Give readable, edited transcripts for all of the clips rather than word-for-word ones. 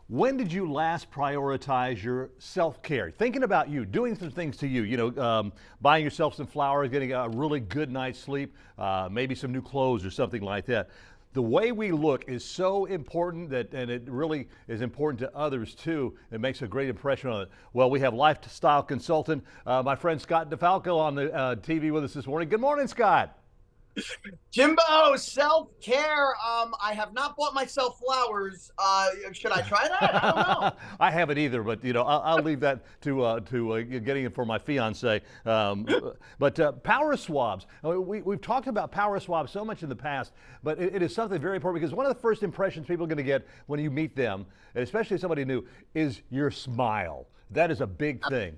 When did you last prioritize your self-care? Thinking about you, doing some things to you, buying yourself some flowers, getting a really good night's sleep, maybe some new clothes or something like that. The way we look is so important and it really is important to others too. It makes a great impression on it. Well, we have lifestyle consultant, my friend Scott DeFalco on the TV with us this morning. Good morning, Scott. Jimbo, self-care. I have not bought myself flowers. Should I try that? I don't know. I haven't either, but I'll leave that to getting it for my fiance. But power swabs. We've talked about power swabs so much in the past, but it is something very important because one of the first impressions people are going to get when you meet them, and especially somebody new, is your smile. That is a big thing.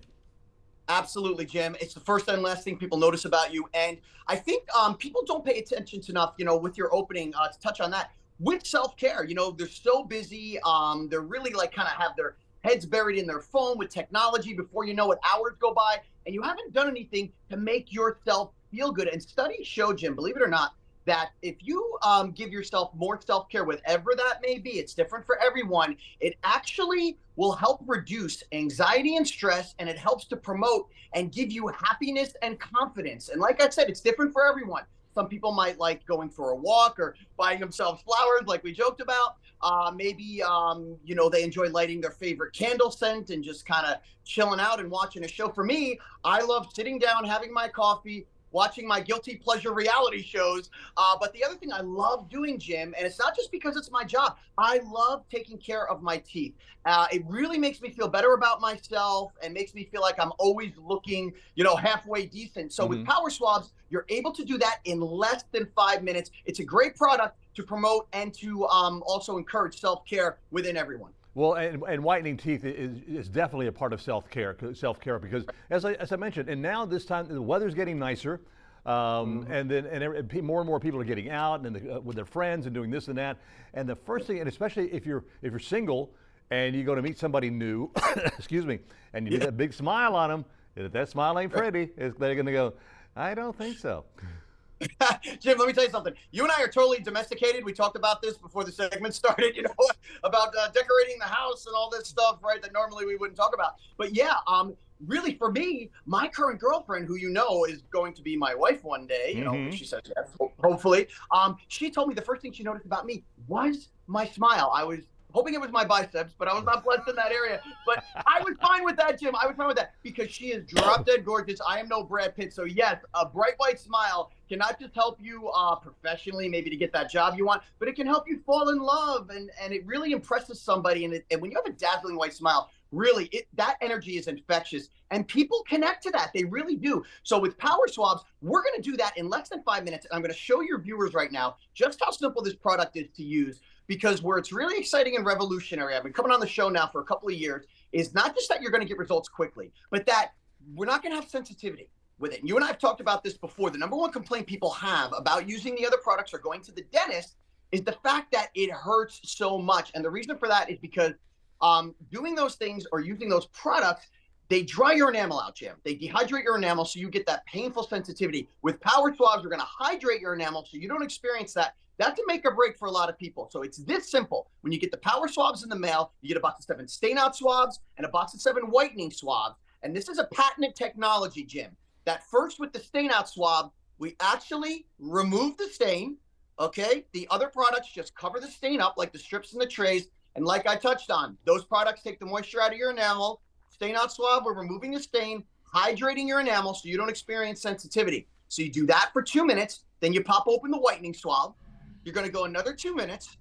Absolutely, Jim. It's the first and last thing people notice about you. And I think people don't pay attention to enough, with your opening to touch on that. With self-care, they're so busy. They're really like kind of have their heads buried in their phone with technology. Before you know it, hours go by and you haven't done anything to make yourself feel good. And studies show, Jim, believe it or not, that if you give yourself more self-care, whatever that may be, it's different for everyone, it actually will help reduce anxiety and stress, and it helps to promote and give you happiness and confidence. And like I said, it's different for everyone. Some people might like going for a walk or buying themselves flowers like we joked about. Maybe, they enjoy lighting their favorite candle scent and just kind of chilling out and watching a show. For me, I love sitting down, having my coffee, watching my guilty pleasure reality shows. But the other thing I love doing, Jim, and it's not just because it's my job, I love taking care of my teeth. It really makes me feel better about myself and makes me feel like I'm always looking, halfway decent. So with Power Swabs, you're able to do that in less than 5 minutes. It's a great product to promote and to also encourage self-care within everyone. Well, and whitening teeth is definitely a part of self-care because as I mentioned, and now this time the weather's getting nicer, and more and more people are getting out and with their friends and doing this and that. And the first thing, and especially if you're single and you go to meet somebody new, excuse me, and you do that big smile on them, and if that smile ain't pretty, they're going to go, I don't think so. Jim, let me tell you something. You and I are totally domesticated. We talked about this before the segment started, about decorating the house and all this stuff, right, that normally we wouldn't talk about. But yeah, really for me, my current girlfriend, who is going to be my wife one day, she says yes, hopefully. She told me the first thing she noticed about me was my smile. I was hoping it was my biceps, but I was not blessed in that area. But I was fine with that, Jim. I was fine with that because she is drop dead gorgeous. I am no Brad Pitt. So yes, a bright white smile can not just help you professionally, maybe to get that job you want, but it can help you fall in love. And it really impresses somebody. And when you have a dazzling white smile, really, that energy is infectious. And people connect to that. They really do. So with Power Swabs, we're going to do that in less than 5 minutes. And I'm going to show your viewers right now just how simple this product is to use. Because where it's really exciting and revolutionary, I've been coming on the show now for a couple of years, is not just that you're going to get results quickly, but that we're not going to have sensitivity with it. And you and I have talked about this before. The number one complaint people have about using the other products or going to the dentist is the fact that it hurts so much. And the reason for that is because doing those things or using those products, they dry your enamel out, Jim. They dehydrate your enamel so you get that painful sensitivity. With Power Swabs, we're going to hydrate your enamel so you don't experience that. That's a make or break for a lot of people. So it's this simple. When you get the Power Swabs in the mail, you get a box of 7 stain out swabs and a box of 7 whitening swabs. And this is a patented technology, Jim, that first with the stain out swab, we actually remove the stain. Okay. The other products just cover the stain up like the strips and the trays. And like I touched on, those products take the moisture out of your enamel. Stain out swab, we're removing the stain, hydrating your enamel so you don't experience sensitivity. So you do that for 2 minutes. Then you pop open the whitening swab. You're going to go another 2 minutes,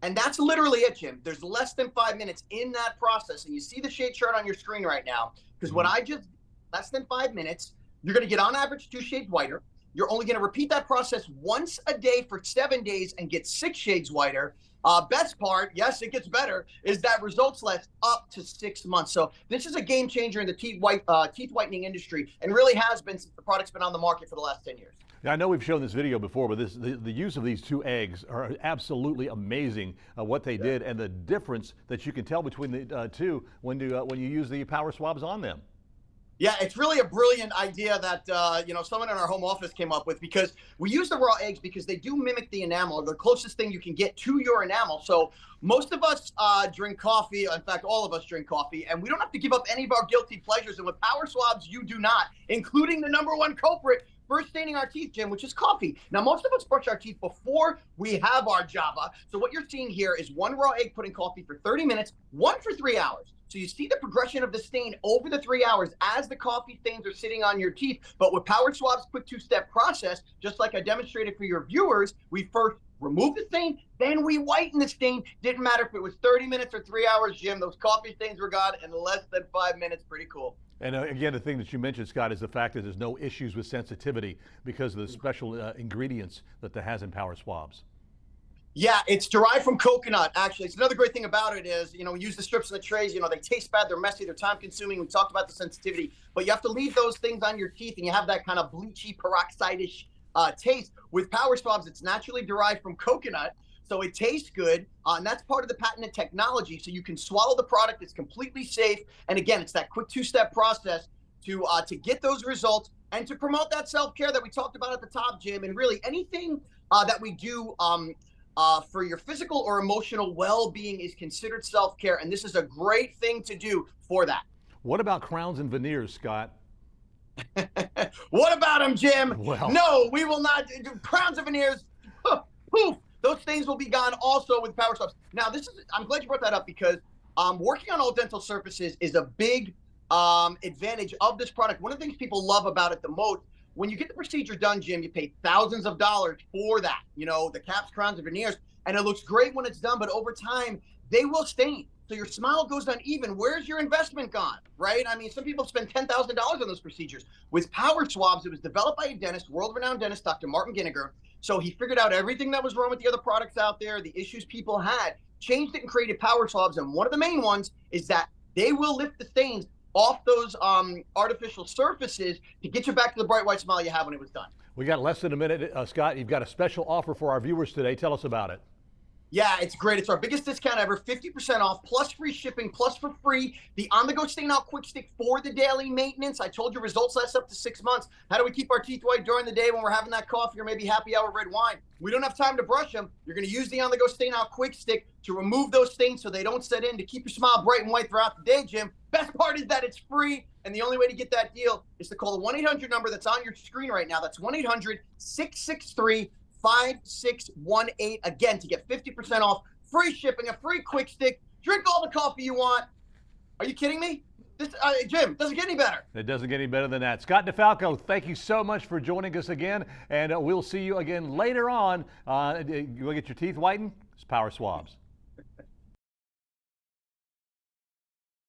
and that's literally it, Jim. There's less than 5 minutes in that process, and you see the shade chart on your screen right now, because what I just, less than 5 minutes, you're going to get on average 2 shades whiter. You're only going to repeat that process once a day for 7 days and get 6 shades whiter. Best part, yes, it gets better, is that results last up to 6 months. So this is a game changer in the teeth whitening industry, and really has been since the product's been on the market for the last 10 years. Now, I know we've shown this video before, but the use of these 2 eggs are absolutely amazing. What they did and the difference that you can tell between the two when you use the Power Swabs on them. Yeah, it's really a brilliant idea that someone in our home office came up with, because we use the raw eggs because they do mimic the enamel, or the closest thing you can get to your enamel. So most of us drink coffee. In fact, all of us drink coffee, and we don't have to give up any of our guilty pleasures. And with Power Swabs, you do not, including the #1 culprit for staining our teeth, Jim, which is coffee. Now, most of us brush our teeth before we have our Java. So what you're seeing here is one raw egg put in coffee for 30 minutes, one for 3 hours. So you see the progression of the stain over the 3 hours as the coffee stains are sitting on your teeth. But with Power Swab's quick two-step process, just like I demonstrated for your viewers, we first remove the stain, then we whiten the stain. Didn't matter if it was 30 minutes or 3 hours, Jim. Those coffee stains were gone in less than 5 minutes. Pretty cool. And again, the thing that you mentioned, Scott, is the fact that there's no issues with sensitivity because of the special ingredients that has in Power Swabs. Yeah, it's derived from coconut, actually. It's another great thing about it is, we use the strips and the trays. They taste bad, they're messy, they're time consuming. We talked about the sensitivity, but you have to leave those things on your teeth and you have that kind of bleachy, peroxide-ish taste. With Power Swabs, it's naturally derived from coconut, so it tastes good, and that's part of the patented technology. So you can swallow the product, it's completely safe. And again, it's that quick two-step process to get those results and to promote that self-care that we talked about at the top, Jim. And really anything that we do for your physical or emotional well-being is considered self-care, and this is a great thing to do for that. What about crowns and veneers, Scott? What about them, Jim? Well, no, we will not do crowns and veneers. Poof, those things will be gone also with Power Swabs. Now, I'm glad you brought that up, because working on all dental surfaces is a big advantage of this product. One of the things people love about it the most, when you get the procedure done, Jim, you pay thousands of dollars for that, the caps, crowns, and veneers, and it looks great when it's done, but over time, they will stain. So your smile goes uneven. Where's your investment gone, right? I mean, some people spend $10,000 on those procedures. With Power Swabs, it was developed by a dentist, world-renowned dentist, Dr. Martin Ginniger. So he figured out everything that was wrong with the other products out there, the issues people had, changed it and created Power Swabs, and one of the main ones is that they will lift the stains off those artificial surfaces to get you back to the bright white smile you had when it was done. We got less than a minute, Scott. You've got a special offer for our viewers today. Tell us about it. Yeah, it's great. It's our biggest discount ever, 50% off, plus free shipping, plus for free, the on-the-go stain out quick stick for the daily maintenance. I told you results last up to 6 months. How do we keep our teeth white during the day when we're having that coffee or maybe happy hour red wine? We don't have time to brush them. You're going to use the on-the-go stain out quick stick to remove those stains so they don't set in, to keep your smile bright and white throughout the day, Jim. Best part is that it's free, and the only way to get that deal is to call the 1-800 number that's on your screen right now. That's 1-800-663-5618, again, to get 50% off, free shipping, a free quick stick. Drink all the coffee you want. Are you kidding me? This, Jim, doesn't get any better. It doesn't get any better than that. Scott DeFalco, thank you so much for joining us again, and we'll see you again later on. You want to get your teeth whitened? It's Power Swabs.